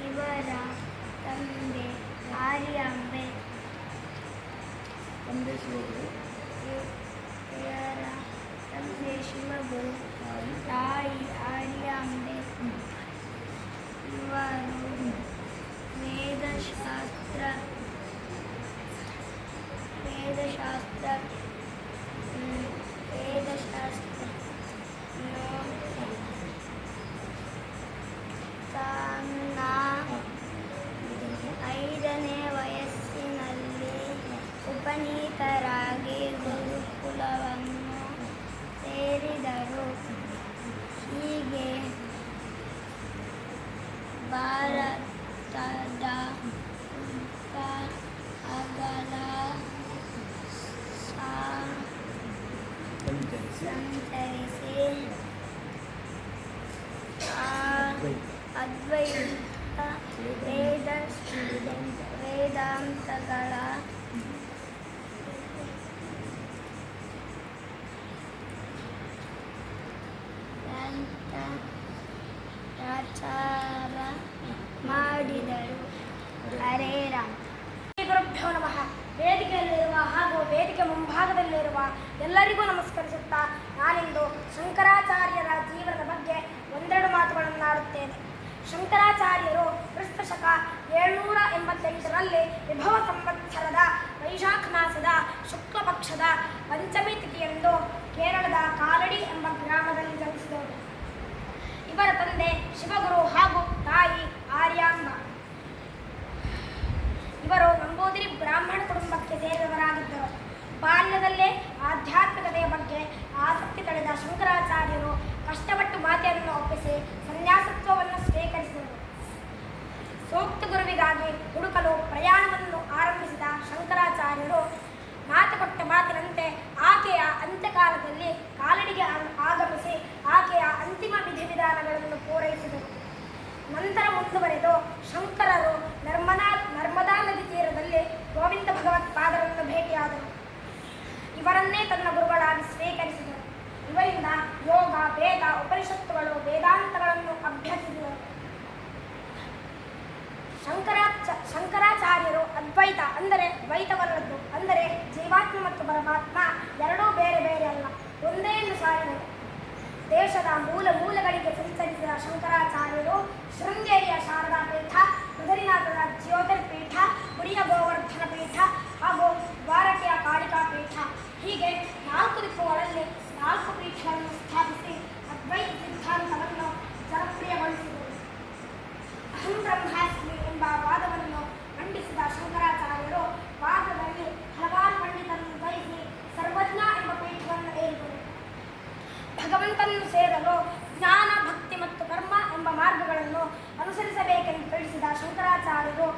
ಇವರ ತಂದೆ ಆರ್ಯಾಂಬೆ, ಇವರ ತಂದೆ ಶಿವಗುರು, ತಾಯಿ ಆರ್ಯಾಂಬೆ. ಇವರು ವೇದಶಾಸ್ತ್ರ ತನ್ನ 5ನೇ ವಯಸ್ಸಿನಲ್ಲಿ ಉಪನೀತರಾಗಿ ಗುರುಕುಲವನ್ನು ಸೇರಿದರು. ಹೀಗೆ ಭಾರತದ ಉದ್ದ ಅಗಲ ಸಂಚರಿಸಿ ಅದ್ವೈತ ವೇದಾಂತಗಳ ಪ್ರಚಾರ ಮಾಡಿದರು. ಹರೇ ರಾಮ. ಶ್ರೀ ಗುರುಭ್ಯೋ ನಮಃ. ವೇದಿಕೆಯಲ್ಲಿರುವ ಹಾಗೂ ವೇದಿಕೆ ಮುಂಭಾಗದಲ್ಲಿರುವ ಎಲ್ಲರಿಗೂ ನಮಸ್ಕರಿಸುತ್ತಾ ನಾನಿಂದು ಶಂಕರಾಚಾರ್ಯರ ಜೀವನದ ಬಗ್ಗೆ ಒಂದೆರಡು ಮಾತುಗಳನ್ನಾಡುತ್ತೇನೆ. ಶಂಕರಾಚಾರ್ಯರು ಕ್ರಿಸ್ತಶಕ 788ರಲ್ಲಿ ವಿಭವ ಸಂವತ್ಸರದ ವೈಶಾಖ ಮಾಸದ ಶುಕ್ಲ ಪಕ್ಷದ ಪಂಚಮಿ ತಿಥಿಯಂದು ಕೇರಳದ ಕಾಲಡಿ ಎಂಬ ಗ್ರಾಮದಲ್ಲಿ ಜನಿಸಿದರು. ಇವರ ತಂದೆ ಶಿವಗುರು ಹಾಗೂ ತಾಯಿ ಆರ್ಯಾಂಬ. ಇವರು ನಂಬೂದಿರಿ ಬ್ರಾಹ್ಮಣ ಕುಟುಂಬಕ್ಕೆ ಸೇರಿದವರಾಗಿದ್ದರು. ಬಾಲ್ಯದಲ್ಲೇ ಆಧ್ಯಾತ್ಮಿಕತೆಯ ಬಗ್ಗೆ ಆಸಕ್ತಿ ತಳೆದ ಶಂಕರಾಚಾರ್ಯರು ಕಷ್ಟಪಟ್ಟು ಮಾತೆಯನ್ನು ಒಪ್ಪಿಸಿ ಸನ್ಯಾಸತ್ವವನ್ನು ಸ್ವೀಕರಿಸಿದರು. ಸೂಕ್ತ ಗುರುವಿಗಾಗಿ ಹುಡುಕಲು ಪ್ರಯಾಣವನ್ನು ಆರಂಭಿಸಿದ ಶಂಕರಾಚಾರ್ಯರು ಮಾತು ಕೊಟ್ಟ ಮಾತಿನಂತೆ ಆಕೆಯ ಅಂತ್ಯಕಾಲದಲ್ಲಿ ಕಾಲಡಿಗೆ ಆಗಮಿಸಿ ಆಕೆಯ ಅಂತಿಮ ವಿಧಿವಿಧಾನಗಳನ್ನು ಪೂರೈಸಿದರು. ನಂತರ ಮುಂದುವರೆದು ಶಂಕರರು ನರ್ಮದಾ ನದಿ ತೀರದಲ್ಲಿ ಗೋವಿಂದ ಭಗವತ್ಪಾದರನ್ನು ಭೇಟಿಯಾದರು. ಇವರನ್ನೇ ತನ್ನ ಗುರುಗಳಾಗಿ ಸ್ವೀಕರಿಸಿದರು. ಇವರಿಂದ ಯೋಗ, ವೇದ, ಉಪನಿಷತ್ತುಗಳು, ವೇದಾಂತಗಳನ್ನು ಅಭ್ಯಸಿಸಿದರು. ಶಂಕರಾಚಾರ್ಯರು ಅದ್ವೈತ ಅಂದರೆ ದ್ವೈತವಲ್ಲದ್ದು, ಅಂದರೆ ಜೀವಾತ್ಮ ಮತ್ತು ಪರಮಾತ್ಮ ಎರಡೂ ಬೇರೆ ಬೇರೆ ಅಲ್ಲ, ಒಂದೇ ಎಂದು ಸಾರಿದರು. ದೇಶದ ಮೂಲೆಗಳಿಗೆ ಸಂಚರಿಸಿದ ಶಂಕರಾಚಾರ್ಯರು ಶೃಂಗೇರಿಯ ಶಾರದಾ ಪೀಠ, ಬದರಿನಾಥದ ಜ್ಯೋತಿರ್ಪೀಠ, ಪುರಿಯ ಗೋವರ್ಧನ ಪೀಠ ಹಾಗೂ ದ್ವಾರಕೆಯ ಕಾಳಿಕಾ ಪೀಠ ಹೀಗೆ 4 ದಿಕ್ಕುಗಳಲ್ಲಿ 4 ಪೀಠಗಳನ್ನು ಸ್ಥಾಪಿಸಿ ಅದ್ವೈತ ಸಿದ್ಧಾಂತವನ್ನು ಜನಪ್ರಿಯಗೊಳಿಸಿದರು. ಅಹಂ ಬ್ರಹ್ಮಾಸ್ಮಿ ಎಂಬ ವಾದವನ್ನು ಮಂಡಿಸಿದ ಶಂಕರಾಚಾರ್ಯರು ವಾದದಲ್ಲಿ ಹಲವಾರು ಪಂಡಿತರನ್ನು ದ್ವಯಿಸಿ ಸರ್ವಜ್ಞ ಎಂಬ ಪೀಠವನ್ನು ಏರಿದರು. ಭಗವಂತನನ್ನು ಸೇರಲು ಜ್ಞಾನ, ಭಕ್ತಿ ಮತ್ತು ಕರ್ಮ ಎಂಬ ಮಾರ್ಗಗಳನ್ನು ಅನುಸರಿಸಬೇಕೆಂದು ತಿಳಿಸಿದ ಶಂಕರಾಚಾರ್ಯರು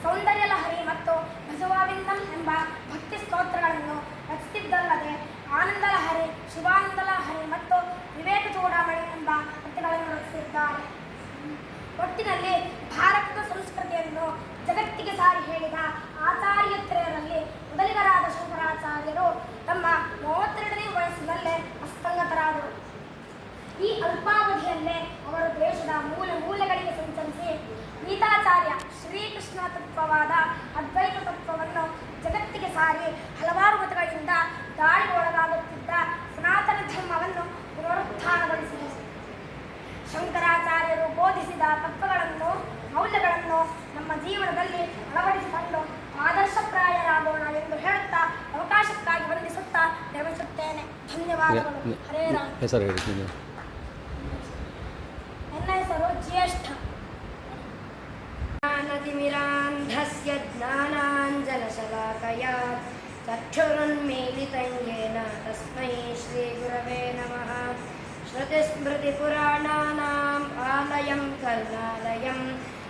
ಸೌಂದರ್ಯ ಲಹರಿ ಮತ್ತು ಭಜವಾವಿಂದಂ ಎಂಬ ಭಕ್ತಿ ಸ್ತೋತ್ರಗಳನ್ನು ರಚಿಸಿದ್ದಲ್ಲದೆ ಆನಂದ ಲಹರಿ, ಶಿವಾನಂದ ಲಹರಿ ಮತ್ತು ವಿವೇಕ ಚೂಡಾಮಣಿ ಎಂಬ ಕೃತಿಗಳನ್ನು ರಚಿಸಿದ್ದಾರೆ. ಒಟ್ಟಿನಲ್ಲಿ ಭಾರತದ ಸಂಸ್ಕೃತಿಯನ್ನು ಜಗತ್ತಿಗೆ ಸಾರಿ ಹೇಳಿದ ಆಚಾರ್ಯತ್ರಯರಲ್ಲಿ ಮೊದಲಿಗರಾದ ಶಂಕರಾಚಾರ್ಯರು ತಮ್ಮ 32ನೇ ವಯಸ್ಸಿನಲ್ಲೇ ಅಸ್ತಂಗತರಾದರು. ಈ ಅಲ್ಪಾವಧಿಯಲ್ಲೇ ಅವರು ದೇಶದ ಮೂಲೆಗಳಿಗೆ ಸಂಚರಿಸಿ ಗೀತಾಚಾರ್ಯ ಶ್ರೀಕೃಷ್ಣ ತತ್ವವಾದ ಅದ್ವೈತ ತತ್ವವನ್ನು ಜಗತ್ತಿಗೆ ಸಾರಿ ಹಲವಾರು ಮತಗಳಿಂದ ದಾಳಿಗೆ ಒಳಗಾಗುತ್ತಿದ್ದ ಸನಾತನ ಧರ್ಮವನ್ನು ಪುನರುತ್ಥಾನಗೊಳಿಸಿದರು. ಶಂಕರಾಚಾರ್ಯರು ಬೋಧಿಸಿದ ತತ್ವಗಳನ್ನು, ಮೌಲ್ಯಗಳನ್ನು ನಮ್ಮ ಜೀವನದಲ್ಲಿ ಅಳವಡಿಸಿಕೊಂಡು ಆದರ್ಶಪ್ರಾಯರಾಗೋಣ ಎಂದು ಹೇಳುತ್ತಾ ಅವಕಾಶಕ್ಕಾಗಿ ವಂದಿಸುತ್ತಾ ನಿರ್ವಹಿಸುತ್ತೇನೆ. ಧನ್ಯವಾದಗಳು. ಹರೇ ರಾಮ. ನನ್ನ ಹೆಸರು ಜ್ಯೇಷ್ಠ. ಜ್ಞಾನತಿಮಿರಾಂಧಸ್ಯ ಜ್ಞಾನಾಂಜನಶಲಾಕಯಾ ಚಕ್ಷುರುನ್ಮೀಲಿತಂ ಯೇನ ತಸ್ಮೈ ಶ್ರೀಗುರವೇ ನಮಃ. ಶ್ರುತಿಸ್ಮೃತಿಪುರಾಣಾನಾಂ ಆಲಯಂ ಕರುಣಾಲಯಂ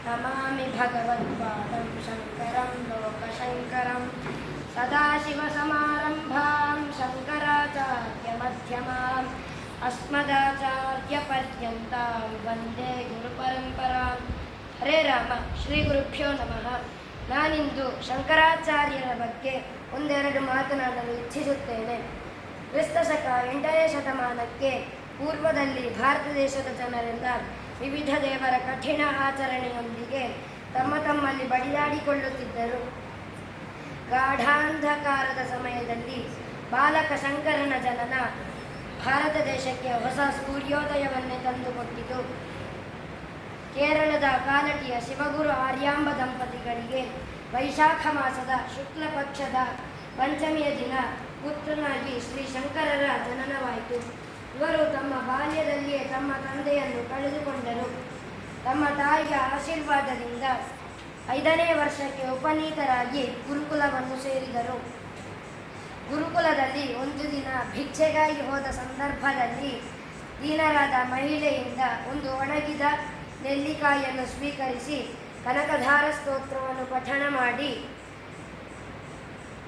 ನಮಾಮಿ ಭಗವತ್ಪಾದಂ ಶಂಕರಂ ಲೋಕಶಂಕರಂ. ಸದಾಶಿವಸಮಾರಂಭಾಂ ಶಂಕರಾಚಾರ್ಯಮಧ್ಯಮಾಂ ಅಸ್ಮದಾಚಾರ್ಯಪರ್ಯಂತಾಂ ವಂದೇ ಗುರುಪರಂಪರಾಂ. ಹರೇ ರಾಮ. ಶ್ರೀ ಗುರುಭ್ಯೋ ನಮಃ. ನಾನಿಂದು ಶಂಕರಾಚಾರ್ಯರ ಬಗ್ಗೆ ಒಂದೆರಡು ಮಾತನಾಡಲು ಇಚ್ಛಿಸುತ್ತೇನೆ. ಕ್ರಿಸ್ತಶಕ 8ನೇ ಶತಮಾನಕ್ಕೆ ಪೂರ್ವದಲ್ಲಿ ಭಾರತ ದೇಶದ ಜನರೆಲ್ಲ ವಿವಿಧ ದೇವರ ಕಠಿಣ ಆಚರಣೆಯೊಂದಿಗೆ ತಮ್ಮ ತಮ್ಮಲ್ಲಿ ಬಡಿದಾಡಿಕೊಳ್ಳುತ್ತಿದ್ದರು. ಗಾಢಾಂಧಕಾರದ ಸಮಯದಲ್ಲಿ ಬಾಲಕ ಶಂಕರನ ಜನನ ಭಾರತ ದೇಶಕ್ಕೆ ಹೊಸ ಸೂರ್ಯೋದಯವನ್ನೇ ತಂದುಕೊಟ್ಟಿತು. ಕೇರಳದ ಕಾಲಟಿಯ ಶಿವಗುರು ಆರ್ಯಾಂಬ ದಂಪತಿಗಳಿಗೆ ವೈಶಾಖ ಮಾಸದ ಶುಕ್ಲ ಪಕ್ಷದ ಪಂಚಮಿಯ ದಿನ ಪುತ್ರನಾಗಿ ಶ್ರೀ ಶಂಕರರ ಜನನವಾಯಿತು. ಇವರು ತಮ್ಮ ಬಾಲ್ಯದಲ್ಲಿಯೇ ತಮ್ಮ ತಂದೆಯನ್ನು ಕಳೆದುಕೊಂಡರು. ತಮ್ಮ ತಾಯಿಯ ಆಶೀರ್ವಾದದಿಂದ 5ನೇ ವರ್ಷಕ್ಕೆ ಉಪನೀತರಾಗಿ ಗುರುಕುಲವನ್ನು ಸೇರಿದರು. ಗುರುಕುಲದಲ್ಲಿ ಒಂದು ದಿನ ಭಿಕ್ಷೆಗಾಗಿ ಹೋದ ಸಂದರ್ಭದಲ್ಲಿ ದೀನರಾದ ಮಹಿಳೆಯಿಂದ ಒಂದು ಒಣಗಿದ ನೆಲ್ಲಿಕಾಯಿಯನ್ನು ಸ್ವೀಕರಿಸಿ ಕನಕಧಾರ ಸ್ತೋತ್ರವನ್ನು ಪಠಣ ಮಾಡಿ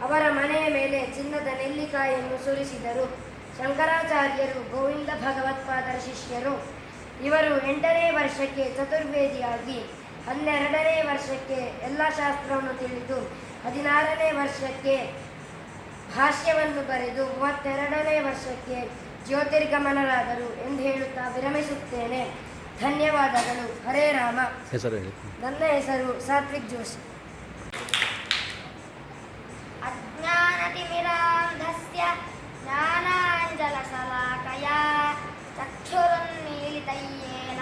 ಅವರ ಮನೆಯ ಮೇಲೆ ಚಿನ್ನದ ನೆಲ್ಲಿಕಾಯಿಯನ್ನು ಸುರಿಸಿದರು. ಶಂಕರಾಚಾರ್ಯರು ಗೋವಿಂದ ಭಗವತ್ಪಾದರ ಶಿಷ್ಯರು. ಇವರು 8ನೇ ವರ್ಷಕ್ಕೆ ಚತುರ್ವೇದಿಯಾಗಿ 12ನೇ ವರ್ಷಕ್ಕೆ ಎಲ್ಲ ಶಾಸ್ತ್ರವನ್ನು ತಿಳಿದು 16ನೇ ವರ್ಷಕ್ಕೆ ಭಾಷ್ಯವನ್ನು ಬರೆದು 32ನೇ ವರ್ಷಕ್ಕೆ ಜ್ಯೋತಿರ್ಗಮನರಾದರು ಎಂದು ಹೇಳುತ್ತಾ ವಿರಮಿಸುತ್ತೇನೆ. ಧನ್ಯವಾದಗಳು. ಹರೇ ರಾಮ. ಹೆಸರು ಹೇಳಿ. ನನ್ನ ಹೆಸರು ಸಾತ್ವಿಕ್ ಜೋಶಿ. ಅಜ್ಞಾನತಿಮಿರಾಂಧಸ್ಯ ಜ್ಞಾನಾಂಜನಶಲಾಕಯಾ ಚಕ್ಷುರುನ್ಮೀಲಿತಯ್ಯೇನ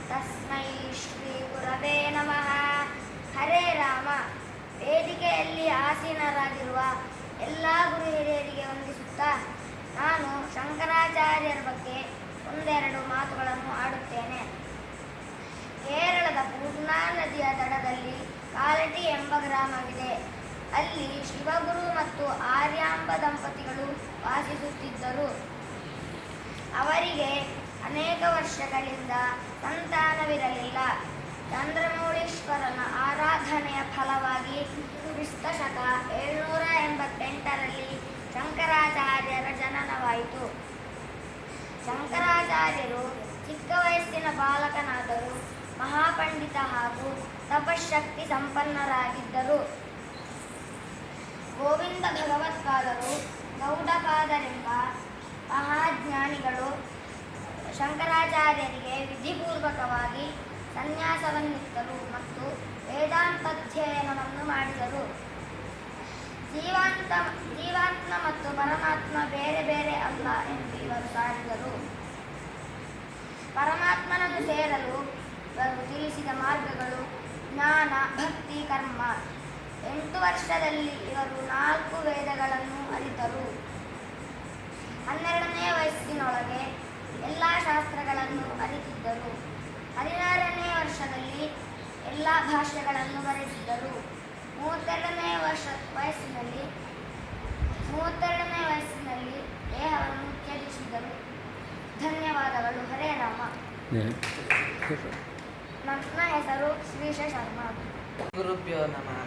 ತಸ್ಮೈ ಶ್ರೀ ಗುರವೇ ನಮಃ. ಹರೇ ರಾಮ. ವೇದಿಕೆಯಲ್ಲಿ ಆಸೀನರಾಗಿರುವ ಎಲ್ಲ ಗುರು ಹಿರಿಯರಿಗೆ ವಂದಿಸುತ್ತಾ ನಾನು ಶಂಕರಾಚಾರ್ಯರ ಬಗ್ಗೆ ಒಂದೆರಡು ಮಾತುಗಳನ್ನು ಆಡುತ್ತೇನೆ. ಕೇರಳದ ಪೂರ್ಣಾ ನದಿಯ ದಡದಲ್ಲಿ ಕಾಲಟಿ ಎಂಬ ಗ್ರಾಮವಿದೆ. ಅಲ್ಲಿ ಶಿವಗುರು ಮತ್ತು ಆರ್ಯಾಂಬ ದಂಪತಿಗಳು ವಾಸಿಸುತ್ತಿದ್ದರು. ಅವರಿಗೆ ಅನೇಕ ವರ್ಷಗಳಿಂದ ಸಂತಾನವಿರಲಿಲ್ಲ. ಚಂದ್ರಮೌಳೀಶ್ವರನ ಆರಾಧನೆಯ ಫಲವಾಗಿ ಕ್ರಿಸ್ತ ಶಕ 788ರಲ್ಲಿ ಶಂಕರಾಚಾರ್ಯರ ಜನನವಾಯಿತು. ಶಂಕರಾಚಾರ್ಯರು ಚಿಕ್ಕ ವಯಸ್ಸಿನ ಬಾಲಕನಾದರೂ ಮಹಾಪಂಡಿತ ಹಾಗೂ ತಪಶಕ್ತಿ ಸಂಪನ್ನರಾಗಿದ್ದರು. ಗೋವಿಂದ ಭಗವತ್ಪಾದರು ಗೌಡಪಾದರೆಂಬ ಮಹಾಜ್ಞಾನಿಗಳು ಶಂಕರಾಚಾರ್ಯರಿಗೆ ವಿಧಿಪೂರ್ವಕವಾಗಿ ಸನ್ಯಾಸವನ್ನಿತ್ತರು ಮತ್ತು ವೇದಾಂತಾಧ್ಯಯನವನ್ನು ಮಾಡಿದರು. ಜೀವಾತ್ಮ ಮತ್ತು ಪರಮಾತ್ಮ ಬೇರೆ ಬೇರೆ ಅಲ್ಲ ಎಂದು ಇವರು ಸಾರಿದರು. ಪರಮಾತ್ಮನನ್ನು ಸೇರಲು ಇವರು ತಿಳಿಸಿದ ಮಾರ್ಗಗಳು ಜ್ಞಾನ, ಭಕ್ತಿ, ಕರ್ಮ. 8 ವರ್ಷದಲ್ಲಿ ಇವರು 4 ವೇದಗಳನ್ನು ಅರಿತರು. 12ನೇ ವಯಸ್ಸಿನೊಳಗೆ ಎಲ್ಲ ಶಾಸ್ತ್ರಗಳನ್ನು ಅರಿತಿದ್ದರು. 16ನೇ ವರ್ಷದಲ್ಲಿ ಎಲ್ಲ ಭಾಷೆಗಳನ್ನು ಬರೆದಿದ್ದರು. 32ನೇ ವಯಸ್ಸಿನಲ್ಲಿ ದೇಹವನ್ನು ತ್ಯಜಿಸಿದರು. ಧನ್ಯವಾದಗಳು. ಹರೇ ರಾಮ. ನನ್ನ ಹೆಸರು ಶ್ರೀಶ ಶರ್ಮಾ. ಗುರುಭ್ಯೋ ನಮಃ.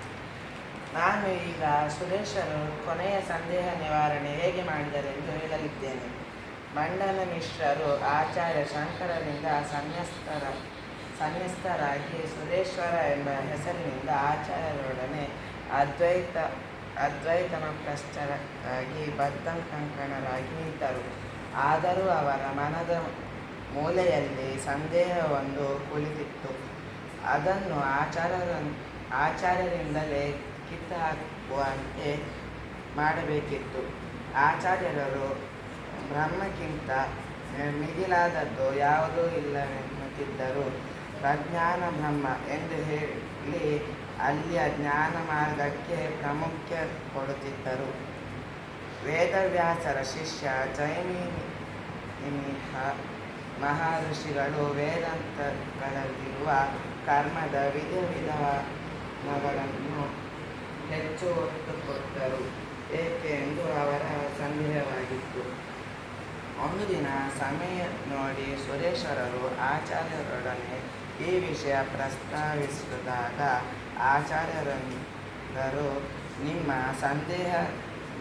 ನಾನು ಈಗ ಸುರೇಶರು ಕೊನೆಯ ಸಂದೇಹ ನಿವಾರಣೆ ಹೇಗೆ ಮಾಡಿದರೆಂದು ಹೇಳಲಿದ್ದೇನೆ. ಮಂಡನ ಮಿಶ್ರರು ಆಚಾರ್ಯ ಶಂಕರರಿಂದ ಸನ್ಯಸ್ತರಾಗಿ ಸುರೇಶ್ವರ ಎಂಬ ಹೆಸರಿನಿಂದ ಆಚಾರ್ಯರೊಡನೆ ಅದ್ವೈತಮಪ್ರಸ್ಥರಾಗಿ ಬದ್ಧಕಂಕಣರಾಗಿ ನಿಂತರು. ಆದರೂ ಅವರ ಮನದ ಮೂಲೆಯಲ್ಲಿ ಸಂದೇಹವೊಂದು ಕುಳಿತಿತ್ತು. ಅದನ್ನು ಆಚಾರ್ಯರಿಂದಲೇ ಕಿತ್ತುಹಾಕುವಂತೆ ಮಾಡಬೇಕಿತ್ತು. ಆಚಾರ್ಯರು ಬ್ರಹ್ಮಕ್ಕಿಂತ ಮಿಗಿಲಾದದ್ದು ಯಾವುದೂ ಇಲ್ಲವೆನ್ನುತ್ತಿದ್ದರು. ಪ್ರಜ್ಞಾನ ಬ್ರಹ್ಮ ಎಂದು ಹೇಳಿ ಅಲ್ಲಿಯ ಜ್ಞಾನ ಮಾರ್ಗಕ್ಕೆ ಪ್ರಾಮುಖ್ಯ ಕೊಡುತ್ತಿದ್ದರು. ವೇದವ್ಯಾಸರ ಶಿಷ್ಯ ಜೈಮಿನಿ ಮಹರ್ಷಿಗಳು ವೇದಾಂತಗಳಲ್ಲಿರುವ ಕರ್ಮದ ವಿಧಗಳನ್ನು ಹೆಚ್ಚು ಒತ್ತು ಕೊಟ್ಟರು, ಏಕೆಂದು ಅವರ ಸಂದೇಹವಾಗಿತ್ತು. ಒಂದು ದಿನ ಸಮಯ ನೋಡಿ ಸುರೇಶ್ವರರು ಆಚಾರ್ಯರೊಡನೆ ಈ ವಿಷಯ ಪ್ರಸ್ತಾವಿಸಿದಾಗ ಆಚಾರ್ಯರಂದರು, ನಿಮ್ಮ ಸಂದೇಹ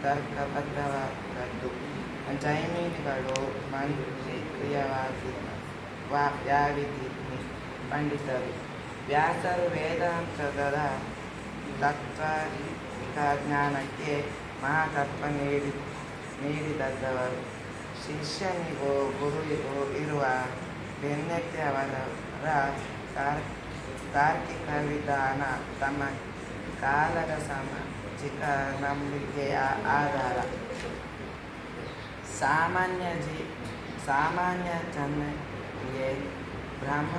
ತರ್ಕಬದ್ಧವಾದದ್ದು. ಜೈಮಿನಿಗಳು ಮಂತ್ರಿಯವಾದಿ ಪಂಡಿತರು. ವ್ಯಾಸರು ವೇದಾಂತದ ತಾತ್ವಿಕ ಜ್ಞಾನಕ್ಕೆ ಮಹತ್ವ ನೀಡಿದವರು. ಶಿಷ್ಯನಿಗೂ ಗುರುವಿಗೂ ಇರುವ ಭಿನ್ನತೆ ಅವರ ತಾರ್ಕಿಕ ವಿಧಾನ, ತಮ್ಮ ಕಾಲದ ಸಾಮಾಜಿಕ ನಂಬಿಕೆಯ ಆಧಾರ. ಸಾಮಾನ್ಯ ಜನರಿಗೆ ಬ್ರಹ್ಮ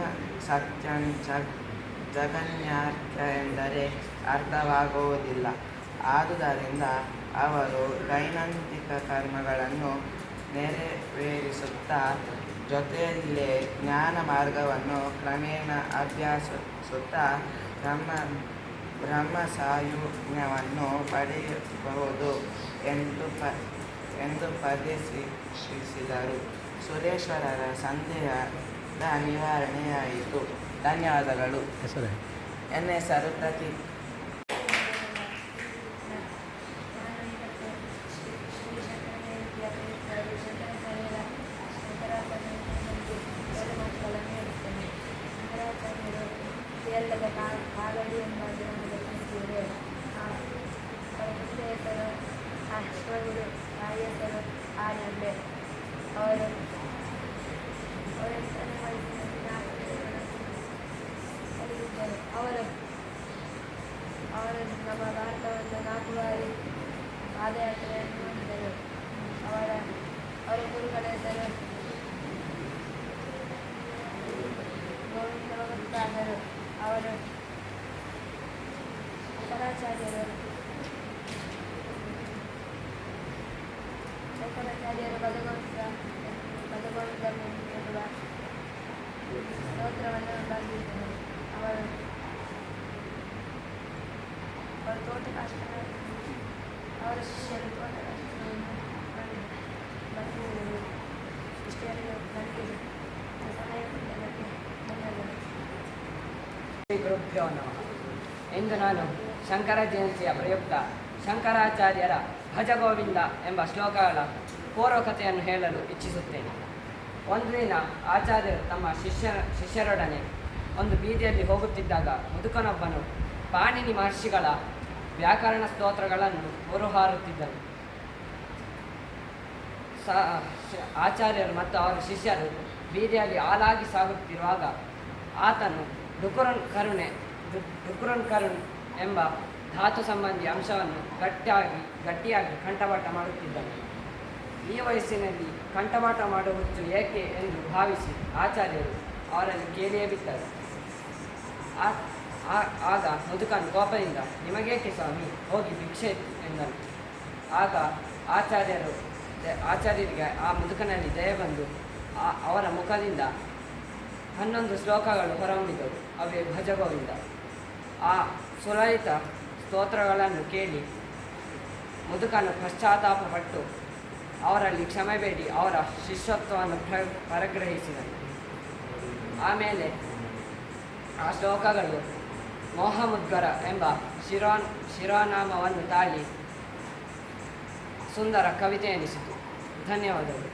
ಸತ್ಯ ಜಗನ್ಯಾರ್ಥ ಎಂದರೆ ಅರ್ಥವಾಗುವುದಿಲ್ಲ. ಆದುದರಿಂದ ಅವರು ದೈನಂದಿನ ಕರ್ಮಗಳನ್ನು ನೆರವೇರಿಸುತ್ತಾ ಜೊತೆಯಲ್ಲೇ ಜ್ಞಾನ ಮಾರ್ಗವನ್ನು ಕ್ರಮೇಣ ಅಭ್ಯಾಸಿಸುತ್ತಾ ಬ್ರಹ್ಮ ಸಾಯುಜ್ಯವನ್ನು ಪಡೆಯಬಹುದು ಎಂದು ಪ್ರದರ್ಶಿಸಿದರು. ಸುರೇಶ್ವರರ ಸಂದೇಹದ ನಿವಾರಣೆಯಾಯಿತು. ಧನ್ಯವಾದಗಳು. ನನ್ನ ಹೆಸರು ಪ್ರತೀಕ್. ಎಲ್ಲದ ಕಾಗಡಿ ಎಂಬುದು ನಮಗೆ ತಿಳಿಸಿದರೆ ಅವರ ತಂದೆ ಹೆಸರು ಅಶ್ವಗುರು, ತಾಯಿ ಹೆಸರು ಆನಂದೆ. ಅವರು 8ನೇ ವಯಸ್ಸಿನಲ್ಲಿ 4 ಕಲಿತಿದ್ದರು. ಅವರು ನಮ್ಮ ಭಾರತವನ್ನು 4 ಬಾರಿ ಪಾದಯಾತ್ರೆಯನ್ನು ಮಾಡಿದರು. ಅವರ ಗುರುಗಳ ಹೆಸರು ಗೋವಿಂದ ಭಗವತ್ಪಾದರು. ಅವರು ಶಂಕರಾಚಾರ್ಯರು ಭಗವಂತನು ಎನ್ನುವ ಸ್ತೋತ್ರವನ್ನು ಬರೆದಿದ್ದರು. ಅವರು ತೋಟಕಾಷ್ಟನ ಅವರ ಶಿಷ್ಯರು ತೋಟಕಾಷ್ಟವನ್ನು ಬರೆದಿದ್ದರು. ಶಿಷ್ಯರಿಗೆ ನನಗೆ ಸಮಯ ಕೊಟ್ಟದಕ್ಕೆ ಧನ್ಯವಾದಗಳು. ಶ್ರೀ ಗುರುಭ್ಯೋ ನಮಃ. ಇಂದು ನಾನು ಶಂಕರ ಜಯಂತಿಯ ಪ್ರಯುಕ್ತ ಶಂಕರಾಚಾರ್ಯರ ಭಜಗೋವಿಂದ ಎಂಬ ಶ್ಲೋಕಗಳ ಪೂರ್ವಕತೆಯನ್ನು ಹೇಳಲು ಇಚ್ಛಿಸುತ್ತೇನೆ. ಒಂದು ದಿನ ಆಚಾರ್ಯರು ತಮ್ಮ ಶಿಷ್ಯರೊಡನೆ ಒಂದು ಬೀದಿಯಲ್ಲಿ ಹೋಗುತ್ತಿದ್ದಾಗ ಮುದುಕನೊಬ್ಬನು ಪಾಣಿನಿ ಮಹರ್ಷಿಗಳ ವ್ಯಾಕರಣ ಸ್ತೋತ್ರಗಳನ್ನು ಹೊರಹಾರುತ್ತಿದ್ದರು. ಆಚಾರ್ಯರು ಮತ್ತು ಅವರ ಶಿಷ್ಯರು ಬೀದಿಯಲ್ಲಿ ಆಲಾಗಿ ಸಾಗುತ್ತಿರುವಾಗ ಆತನು ಡುಕುರನ್ ಕರುಣ್ ಎಂಬ ಧಾತು ಸಂಬಂಧಿ ಅಂಶವನ್ನು ಗಟ್ಟಿಯಾಗಿ ಕಂಠಪಾಠ ಮಾಡುತ್ತಿದ್ದನು. ಈ ವಯಸ್ಸಿನಲ್ಲಿ ಕಂಠಪಾಠ ಮಾಡುವುದು ಏಕೆ ಎಂದು ಭಾವಿಸಿ ಆಚಾರ್ಯರು ಅವರಲ್ಲಿ ಕೇಳಿಯೇ ಬಿಟ್ಟರು. ಆಗ ಮುದುಕನು ಕೋಪದಿಂದ, ನಿಮಗೇಕೆ ಸ್ವಾಮಿ, ಹೋಗಿ ಭಿಕ್ಷೆ ಎಂದನು. ಆಗ ಆಚಾರ್ಯರಿಗೆ ಆ ಮುದುಕನಲ್ಲಿ ದಯ ಬಂದು ಅವರ ಮುಖದಿಂದ 11 ಶ್ಲೋಕಗಳು ಹೊರಹೊಮ್ಮಿದವು. ಅವೇ ಭಜಗೋವಿಂದ. ಆ ಸುಲಲಿತ ಸ್ತೋತ್ರಗಳನ್ನು ಕೇಳಿ ಮುದುಕನು ಪಶ್ಚಾತ್ತಾಪಪಟ್ಟು ಅವರಲ್ಲಿ ಕ್ಷಮೆ ಬೇಡಿ ಅವರ ಶಿಷ್ಯತ್ವವನ್ನು ಪರಿಗ್ರಹಿಸಿದನು. ಆಮೇಲೆ ಆ ಶ್ಲೋಕಗಳು ಮೋಹಮುದ್ಗರ ಎಂಬ ಶಿರೋನಾಮವನ್ನು ತಾಳಿ ಸುಂದರ ಕವಿತೆ ಎನಿಸಿತು. ಧನ್ಯವಾದಗಳು.